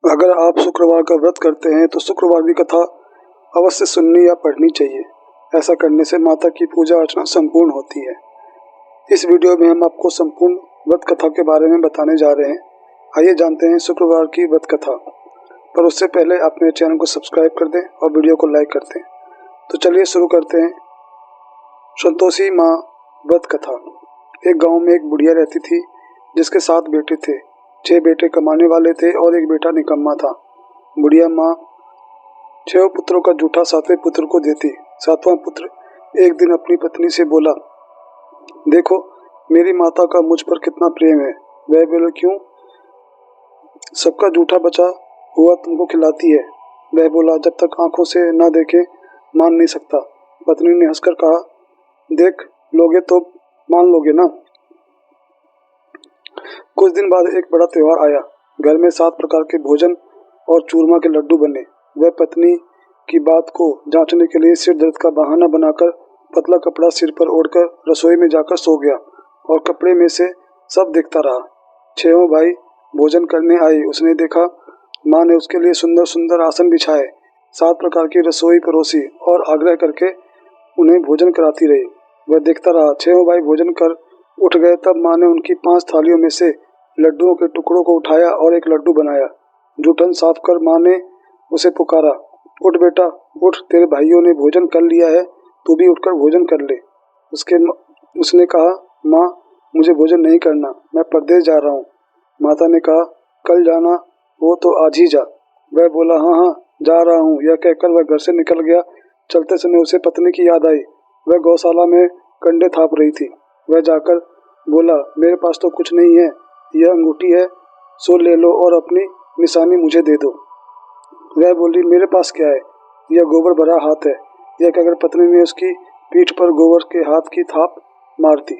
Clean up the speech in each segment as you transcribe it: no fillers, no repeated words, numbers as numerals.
अगर आप शुक्रवार का व्रत करते हैं तो शुक्रवार की कथा अवश्य सुननी या पढ़नी चाहिए। ऐसा करने से माता की पूजा अर्चना संपूर्ण होती है। इस वीडियो में हम आपको संपूर्ण व्रत कथा के बारे में बताने जा रहे हैं। आइए जानते हैं शुक्रवार की व्रत कथा। पर उससे पहले आप मेरे चैनल को सब्सक्राइब कर दें और वीडियो को लाइक कर दें। तो चलिए शुरू करते हैं। संतोषी माँ व्रत कथा। एक गांव में एक बुढ़िया रहती थी जिसके 7 बेटे थे। 6 बेटे कमाने वाले थे और एक बेटा निकम्मा था। बुढ़िया माँ 6 पुत्रों का जूठा 7वें पुत्र को देती। 7वां पुत्र एक दिन अपनी पत्नी से बोला, देखो मेरी माता का मुझ पर कितना प्रेम है। वह बोले, क्यों? सबका जूठा बचा हुआ तुमको खिलाती है। वह बोला, जब तक आंखों से ना देखे मान नहीं सकता। पत्नी ने हंसकर कहा, देख लोगे तो मान लोगे ना। कुछ दिन बाद एक बड़ा त्योहार आया। घर में 7 प्रकार के भोजन और चूरमा के लड्डू बने। वह पत्नी की बात को जांचने के लिए सिर दर्द का बहाना बनाकर पतला कपड़ा सिर पर ओढ़कर रसोई में जाकर सो गया और कपड़े में से सब देखता रहा। 6 भाई भोजन करने आए। उसने देखा माँ ने उसके लिए सुंदर सुंदर आसन बिछाए, 7 प्रकार की रसोई परोसी और आग्रह करके उन्हें भोजन कराती रही। वह देखता रहा। 6 भाई भोजन कर उठ गए तब माँ ने उनकी 5 थालियों में से लड्डुओं के टुकड़ों को उठाया और एक लड्डू बनाया। जूठन साफ कर माँ ने उसे पुकारा, उठ बेटा उठ, तेरे भाइयों ने भोजन कर लिया है, तू भी उठकर भोजन कर ले। उसने कहा, माँ मुझे भोजन नहीं करना, मैं परदेश जा रहा हूँ। माता ने कहा, कल जाना हो तो आज ही जा। वह बोला, हाँ हाँ जा रहा हूँ। यह कहकर वह घर से निकल गया। चलते समय उसे पत्नी की याद आई। वह गौशाला में कंडे थाप रही थी। वह जाकर बोला, मेरे पास तो कुछ नहीं है, यह अंगूठी है, सो ले लो और अपनी निशानी मुझे दे दो। वह बोली, मेरे पास क्या है, यह गोबर भरा हाथ है। यह कहकर पत्नी ने उसकी पीठ पर गोबर के हाथ की थाप मार दी।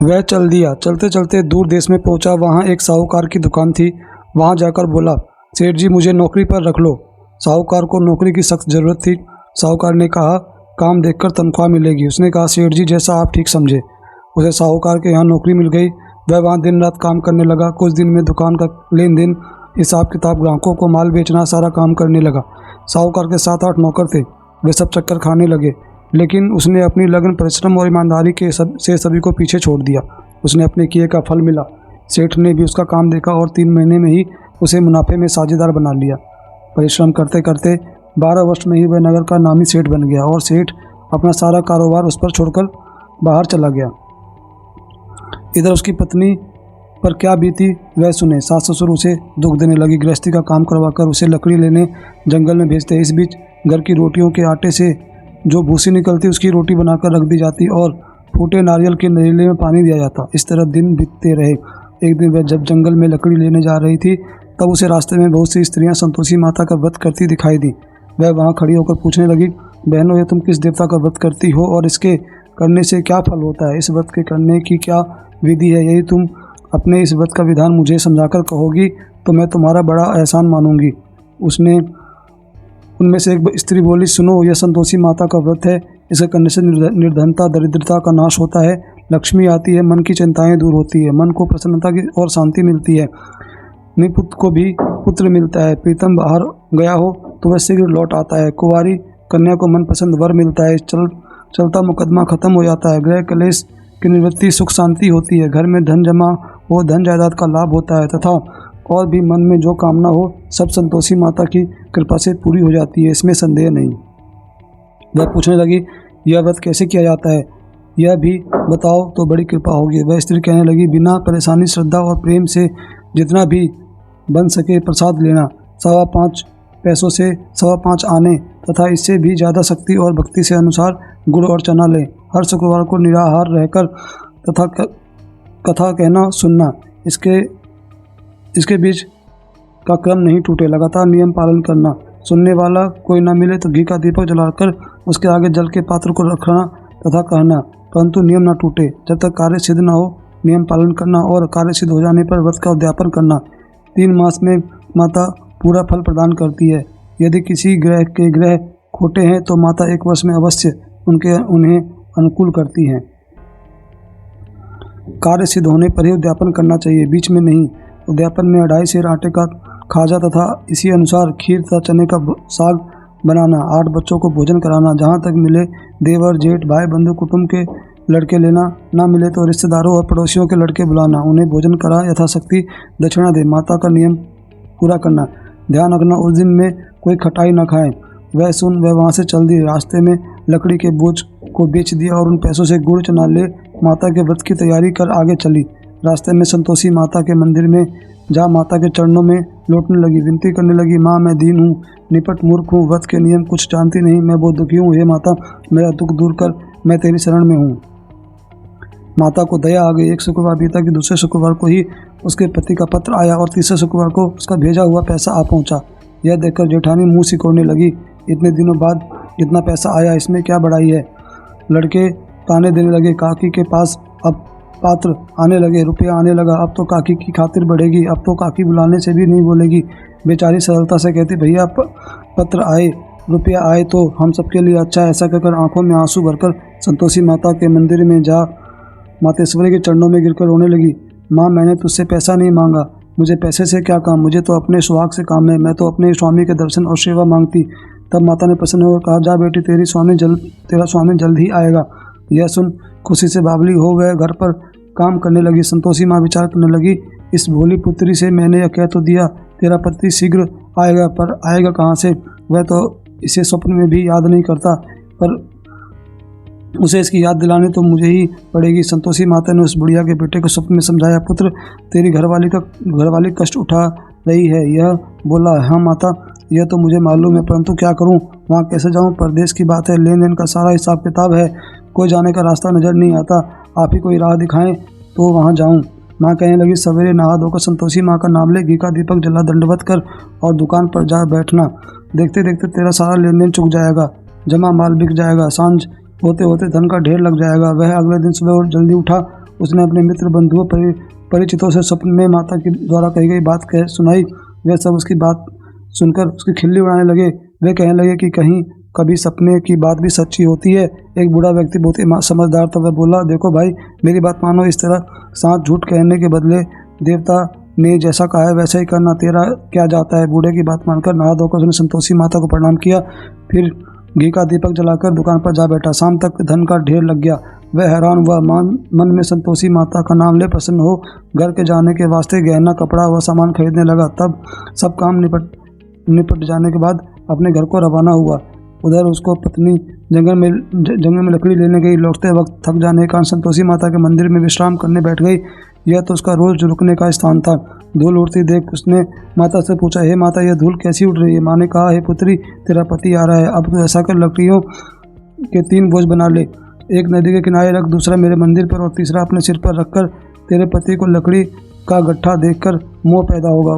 वह चल दिया। चलते चलते दूर देश में पहुंचा। वहां एक साहूकार की दुकान थी। वहां जाकर बोला, सेठ जी मुझे नौकरी पर रख लो। साहूकार को नौकरी की सख्त जरूरत थी। साहूकार ने कहा, काम देखकर तनख्वाह मिलेगी। उसने कहा, सेठ जी जैसा आप ठीक समझे। उसे साहूकार के यहाँ नौकरी मिल गई। वह वहाँ दिन रात काम करने लगा। कुछ दिन में दुकान का लेन देन, हिसाब किताब, ग्राहकों को माल बेचना, सारा काम करने लगा। साहूकार के 7-8 नौकर थे। वे सब चक्कर खाने लगे, लेकिन उसने अपनी लगन, परिश्रम और ईमानदारी से सभी को पीछे छोड़ दिया। उसने अपने किए का फल मिला। सेठ ने भी उसका काम देखा और 3 महीने में ही उसे मुनाफे में साझेदार बना लिया। परिश्रम करते करते 12 वर्ष में ही वह नगर का नामी सेठ बन गया और सेठ अपना सारा कारोबार उस पर छोड़कर बाहर चला गया। इधर उसकी पत्नी पर क्या बीती वह सुने। सास ससुर उसे दुख देने लगी। गृहस्थी का काम करवाकर उसे लकड़ी लेने जंगल में भेजते। इस बीच घर की रोटियों के आटे से जो भूसी निकलती उसकी रोटी बनाकर रख दी जाती और फूटे नारियल के नरीले में पानी दिया जाता। इस तरह दिन बीतते रहे। एक दिन वह जब जंगल में लकड़ी लेने जा रही थी तब उसे रास्ते में बहुत सी स्त्रियां संतोषी माता का व्रत करती दिखाई दी। वह वहां खड़ी होकर पूछने लगी, बहनों ये तुम किस देवता का व्रत करती हो और इसके करने से क्या फल होता है? इस व्रत के करने की क्या विधि है? यदि तुम अपने इस व्रत का विधान मुझे समझाकर कहोगी तो मैं तुम्हारा बड़ा एहसान मानूंगी। उनमें से एक स्त्री बोली, सुनो यह संतोषी माता का व्रत है। इसे करने से निर्धनता, दरिद्रता का नाश होता है, लक्ष्मी आती है, मन की चिंताएं दूर होती है, मन को प्रसन्नता की और शांति मिलती है, निपुत को भी पुत्र मिलता है, प्रीतम बाहर गया हो तो वह शीघ्र लौट आता है, कुंवारी कन्या को मनपसंद वर मिलता है, चलता मुकदमा खत्म हो जाता है, गृह कलेश की निवृत्ति, सुख शांति होती है, घर में धन जमा हो, धन जायदाद का लाभ होता है तथा और भी मन में जो कामना हो सब संतोषी माता की कृपा से पूरी हो जाती है, इसमें संदेह नहीं। वह पूछने लगी, यह व्रत कैसे किया जाता है, यह भी बताओ तो बड़ी कृपा होगी। वह स्त्री कहने लगी, बिना परेशानी, श्रद्धा और प्रेम से जितना भी बन सके प्रसाद लेना, 5.25 पैसों से 5.25 आने तथा इससे भी ज़्यादा शक्ति और भक्ति से अनुसार गुड़ और चना लें। हर शुक्रवार को निराहार रहकर तथा कथा कहना सुनना। इसके बीच का क्रम नहीं टूटे। लगातार नियम पालन करना। सुनने वाला कोई न मिले तो घी का दीपक जलाकर उसके आगे जल के पात्र को रखना तथा कहना, परंतु नियम न टूटे। जब तक कार्य सिद्ध न हो नियम पालन करना और कार्य सिद्ध हो जाने पर व्रत का उद्यापन करना। 3 मास में माता पूरा फल प्रदान करती है। यदि किसी ग्रह खोटे हैं तो माता 1 वर्ष में अवश्य उन्हें अनुकूल करती हैं। कार्य सिद्ध होने पर ही उद्यापन करना चाहिए, बीच में नहीं। उद्यापन में 2.5 सेर आटे का खाजा तथा इसी अनुसार खीर तथा चने का साग बनाना, 8 बच्चों को भोजन कराना, जहाँ तक मिले देवर जेठ भाई बंधु कुटुंब के लड़के लेना, ना मिले तो रिश्तेदारों और पड़ोसियों के लड़के बुलाना, उन्हें भोजन करा यथाशक्ति दक्षिणा दे, माता का नियम पूरा करना, ध्यान रखना उस दिन में कोई खटाई न खाएं। वह सुन वह वहाँ से चल दी। रास्ते में लकड़ी के बोझ को बेच दिया और उन पैसों से गुड़ चना ले माता के व्रत की तैयारी कर आगे चली। रास्ते में संतोषी माता के मंदिर में जा माता के चरणों में लौटने लगी, विनती करने लगी, माँ मैं दीन हूँ, निपट मूर्ख हूँ, व्रत के नियम कुछ जानती नहीं, मैं बहुत दुखी हूँ, हे माता मेरा दुख दूर कर, मैं तेरी शरण में हूँ। माता को दया आ गई। एक शुक्रवार बीता कि दूसरे शुक्रवार को ही उसके पति का पत्र आया और तीसरे शुक्रवार को उसका भेजा हुआ पैसा आ पहुँचा। यह देखकर जेठानी मुँह सिकोड़ने लगी, इतने दिनों बाद इतना पैसा आया, इसमें क्या बड़ाई है। लड़के ताने देने लगे, काकी के पास अब पात्र आने लगे, रुपया आने लगा, अब तो काकी की खातिर बढ़ेगी, अब तो काकी बुलाने से भी नहीं बोलेगी। बेचारी सरलता से कहती, भैया पत्र आए, रुपया आए तो हम सबके लिए अच्छा है। ऐसा कहकर आंखों में आंसू भरकर संतोषी माता के मंदिर में जा मातेश्वरी के चरणों में गिरकर रोने लगी। माँ मैंने तुझसे पैसा नहीं मांगा, मुझे पैसे से क्या काम, मुझे तो अपने सुहाग से काम है, मैं तो अपने स्वामी के दर्शन और सेवा मांगती। तब माता ने प्रसन्न होकर कहा, जा बेटी तेरा स्वामी जल्द ही आएगा। यह सुन खुशी से बावली हो गए घर पर काम करने लगी। संतोषी माँ विचार करने लगी, इस भोली पुत्री से मैंने यह कह तो दिया तेरा पति शीघ्र आएगा, पर आएगा कहाँ से, वह तो इसे स्वप्न में भी याद नहीं करता, पर उसे इसकी याद दिलानी तो मुझे ही पड़ेगी। संतोषी माता ने उस बुढ़िया के बेटे को स्वप्न में समझाया, पुत्र तेरी घरवाली कष्ट उठा रही है। यह बोला, हाँ माता यह तो मुझे मालूम है, परंतु क्या करूं, वहाँ कैसे जाऊं, परदेश की बात है, लेन देन का सारा हिसाब किताब है, कोई जाने का रास्ता नज़र नहीं आता, आप ही कोई राह दिखाएं तो वहाँ जाऊं। माँ कहने लगी, सवेरे नहा धोकर संतोषी माँ का नाम ले, घी का दीपक जला, दंडवत कर और दुकान पर जा बैठना। देखते देखते तेरा सारा लेन देन चुक जाएगा, जमा माल बिक जाएगा, सांझ होते होते धन का ढेर लग जाएगा। वह अगले दिन सुबह और जल्दी उठा। उसने अपने मित्र बंधुओं परिचितों से स्वप्न में माता की द्वारा कही गई बात सुनाई। वे सब उसकी बात सुनकर उसकी खिल्ली उड़ाने लगे। वे कहने लगे कि कहीं कभी सपने की बात भी सच्ची होती है। एक बूढ़ा व्यक्ति बहुत ही समझदार था, वह बोला, देखो भाई मेरी बात मानो, इस तरह साथ झूठ कहने के बदले देवता ने जैसा कहा है वैसा ही करना, तेरा क्या जाता है। बूढ़े की बात मानकर नहा धोकर उसने संतोषी माता को प्रणाम किया, फिर घी का दीपक जलाकर दुकान पर जा बैठा। शाम तक धन का ढेर लग गया। वह हैरान हुआ, मन में संतोषी माता का नाम ले प्रसन्न हो घर के जाने के वास्ते गहना कपड़ा व सामान खरीदने लगा। तब सब काम निपट जाने के बाद अपने घर को रवाना हुआ। उधर उसको पत्नी जंगल में लकड़ी लेने गई। लौटते वक्त थक जाने के कारण संतोषी माता के मंदिर में विश्राम करने बैठ गई। यह तो उसका रोज रुकने का स्थान था। धूल उड़ती देख उसने माता से पूछा, हे माता यह धूल कैसी उड़ रही है। माँ ने कहा, हे पुत्री तेरा पति आ रहा है, अब तो ऐसा कर लकड़ियों के 3 बोझ बना ले, एक नदी के किनारे रख, दूसरा मेरे मंदिर पर और तीसरा अपने सिर पर रखकर तेरे पति को लकड़ी का गट्ठा देखकर मोह पैदा होगा,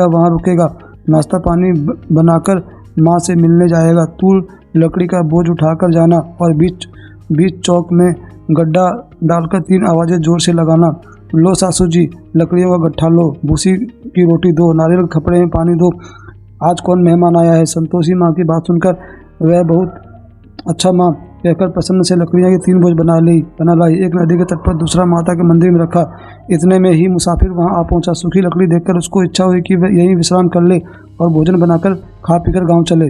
वहाँ रुकेगा, नाश्ता पानी बनाकर माँ से मिलने जाएगा। तू लकड़ी का बोझ उठाकर जाना और बीच चौक में गड्ढा डालकर 3 आवाज़ें जोर से लगाना, लो सासू जी लकड़ियों का गट्ठा लो, भूसी की रोटी दो, नारियल के खपड़े में पानी दो, आज कौन मेहमान आया है। संतोषी माँ की बात सुनकर वह बहुत अच्छा माँ कहकर प्रसन्न से लकड़ियाँ की 3 बोझ बना लाई। एक नदी के तट पर, दूसरा माता के मंदिर में रखा। इतने में ही मुसाफिर वहाँ आ पहुँचा। सूखी लकड़ी देखकर उसको इच्छा हुई कि वह यहीं विश्राम कर ले और भोजन बनाकर खा पीकर गांव चले।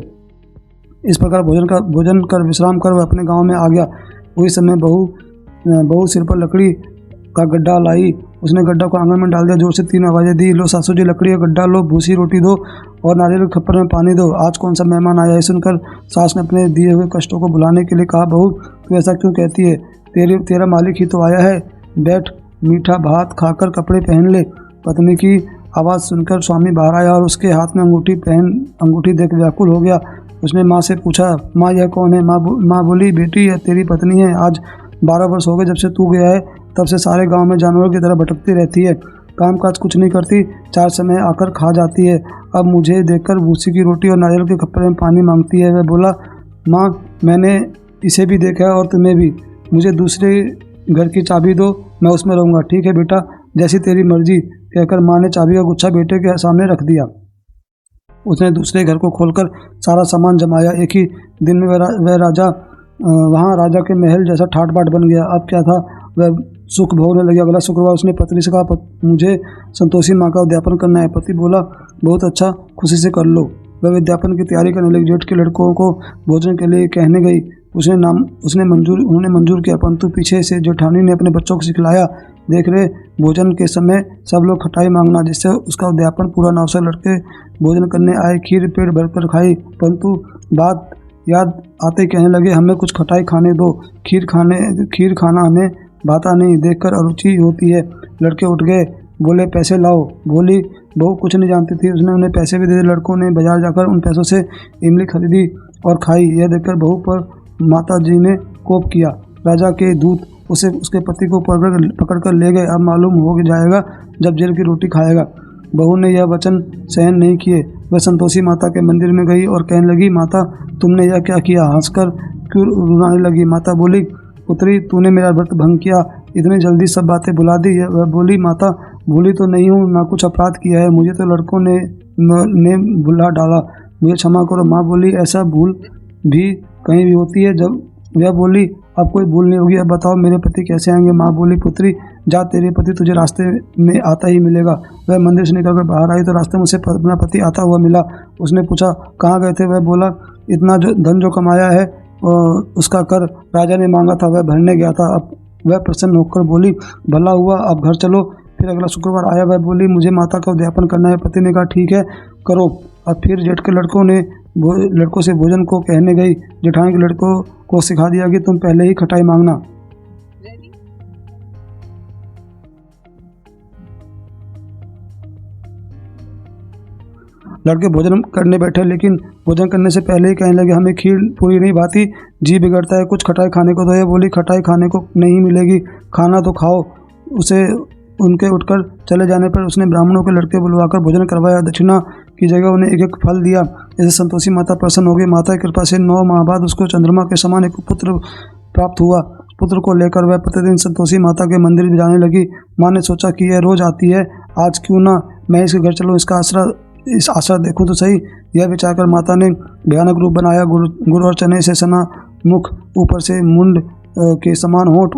इस प्रकार भोजन कर विश्राम कर वह अपने गांव में आ गया। उसी समय बहू सिर पर लकड़ी का गड्ढा लाई। उसने गड्ढा को आंगन में डाल दिया, जोर से 3 आवाज़ें दी, लो सासू जी लकड़ी का गड्ढा लो, भूसी रोटी दो और नारियल के खप्पर में पानी दो, आज कौन सा मेहमान आया है। सुनकर सास ने अपने दिए हुए कष्टों को भुलाने के लिए कहा, बहू तू ऐसा क्यों कहती है, तेरा मालिक ही तो आया है, बैठ मीठा भात खाकर कपड़े पहन ले। पत्नी की आवाज़ सुनकर स्वामी बाहर आया और उसके हाथ में अंगूठी देख व्याकुल हो गया। उसने माँ से पूछा, माँ यह कौन है। माँ बोली, बेटी यह तेरी पत्नी है, आज 12 वर्ष हो गए जब से तू गया है, तब से सारे गांव में जानवरों की तरह भटकती रहती है, काम काज कुछ नहीं करती, 4 समय आकर खा जाती है, अब मुझे देखकर भूसी की रोटी और नारियल के कपड़े में पानी मांगती है। वह बोला, माँ मैंने इसे भी देखा है और तुम्हें भी, मुझे दूसरे घर की चाबी दो, मैं उसमें रहूँगा। ठीक है बेटा, जैसी तेरी मर्जी, कहकर माँ ने चाबी का गुच्छा बेटे के सामने रख दिया। उसने दूसरे घर को खोलकर सारा सामान जमाया। एक ही दिन में वह राजा के महल जैसा ठाट बाट बन गया। अब क्या था, वह सुख भोगने लगी। अगला शुक्रवार उसने पत्नी से कहा, मुझे संतोषी माँ का उद्यापन करना है। पति बोला, बहुत अच्छा, खुशी से कर लो। वह विज्ञापन की तैयारी करने लगी। जेठ के लड़कों को भोजन के लिए कहने गई। उन्होंने मंजूर किया, परंतु पीछे से जेठानी ने अपने बच्चों को सिखलाया, देख रहे भोजन के समय सब लोग खटाई मांगना, जिससे उसका उद्यापन पूरा ना हो सके। लड़के भोजन करने आए, खीर पेट भरकर खाई, परंतु बात याद आते कहने लगे, हमें कुछ खटाई खाने दो, खीर खाना हमें भाता नहीं, देखकर अरुचि होती है। लड़के उठ गए, बोले, पैसे लाओ। बोली, बहू कुछ नहीं जानती थी, उसने उन्हें पैसे भी दे दिए। लड़कों ने बाजार जाकर उन पैसों से इमली खरीदी और खाई। यह देखकर बहू पर माता जी ने कोप किया। राजा के दूत उसे उसके पति को पकड़ कर ले गए। अब मालूम हो जाएगा जब जेल की रोटी खाएगा। बहू ने यह वचन सहन नहीं किए। वह संतोषी माता के मंदिर में गई और कहने लगी, माता तुमने यह क्या किया? हंसकर क्यों रुलाने लगी? माता बोली, पुत्री तूने मेरा व्रत भंग किया, इतनी जल्दी सब बातें भुला दी। वह बोली, माता भूली तो नहीं हूँ, ना कुछ अपराध किया है, मुझे तो लड़कों ने भुला डाला, मुझे क्षमा करो। माँ बोली, ऐसा भूल भी कहीं भी होती है? जब वह बोली, अब कोई भूल नहीं होगी, अब बताओ मेरे पति कैसे आएंगे? माँ बोली, पुत्री जा, तेरे पति तुझे रास्ते में आता ही मिलेगा। वह मंदिर से निकलकर बाहर आई तो रास्ते में उसे अपना पति आता हुआ मिला। उसने पूछा, कहाँ गए थे? वह बोला, इतना धन जो कमाया है उसका कर राजा ने मांगा था, वह भरने गया था। अब वह प्रसन्न होकर बोली, भला हुआ, अब घर चलो। फिर अगला शुक्रवार आया। वह बोली, मुझे माता का उद्यापन करना है। पति ने कहा, ठीक है, करो। अब फिर जेठ के लड़कों से भोजन को कहने गई। जेठानी के लड़कों को सिखा दिया कि तुम पहले ही खटाई मांगना। लड़के भोजन करने बैठे, लेकिन भोजन करने से पहले ही कहने लगे, हमें खीर पूरी नहीं भाती, जी बिगड़ता है, कुछ खटाई खाने को दो। ये बोली, खटाई खाने को नहीं मिलेगी, खाना तो खाओ। उनके उठकर चले जाने पर उसने ब्राह्मणों के लड़के बुलवाकर भोजन करवाया। दक्षिणा की जगह उन्हें एक एक फल दिया। ऐसे संतोषी माता प्रसन्न हो गई। माता की कृपा से 9 माह बाद उसको चंद्रमा के समान एक पुत्र प्राप्त हुआ। पुत्र को लेकर वह प्रतिदिन संतोषी माता के मंदिर में जाने लगी। माँ ने सोचा कि यह रोज आती है, आज क्यों ना मैं इसके घर चलूँ, इस आशा देखूं तो सही। यह विचार कर माता ने भयानक रूप बनाया। गुड़ और चने से सना मुख, ऊपर से मुंड के समान होंठ,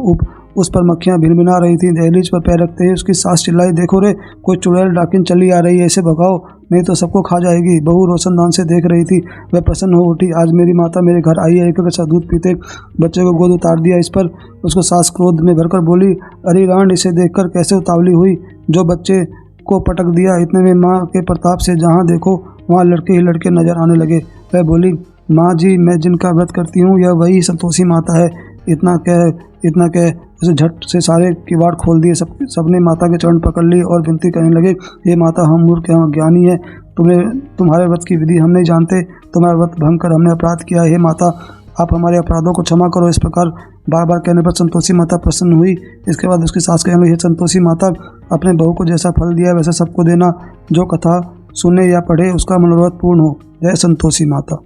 उस पर मक्खियां भिनभिना रही थी। दहलीज पर पैर रखते ही उसकी सास चिल्लाई, देखो रे, कोई चुड़ैल डाकिन चली आ रही है, इसे भगाओ नहीं तो सबको खा जाएगी। बहू रोशनदान से देख रही थी। वह प्रसन्न हो उठी, आज मेरी माता मेरे घर आई है। एक सा दूध पीते बच्चे को गोद उतार दिया। इस पर उसको सास क्रोध में भरकर बोली, अरे रांड, इसे देखकर कैसे उतावली हुई, जो बच्चे को पटक दिया। इतने में माँ के प्रताप से जहाँ देखो वहाँ लड़के ही लड़के नजर आने लगे। वह बोली, माँ जी, मैं जिनका व्रत करती हूँ यह वही संतोषी माता है। इतना कह उसे झट से सारे किवाड़ खोल दिए। सबने माता के चरण पकड़ लिए और विनती करने लगे, ये माता, हम मूर्ख हैं, ज्ञानी है, तुम्हारे व्रत की विधि हम नहीं जानते, तुम्हारा व्रत भंग कर हमने अपराध किया। हे माता, आप हमारे अपराधों को क्षमा करो। इस प्रकार बार बार कहने पर संतोषी माता प्रसन्न हुई। इसके बाद उसकी सास कहने लगी, संतोषी माता, अपने बहू को जैसा फल दिया वैसा सबको देना। जो कथा सुने या पढ़े उसका मनोरथ पूर्ण हो। जय संतोषी माता।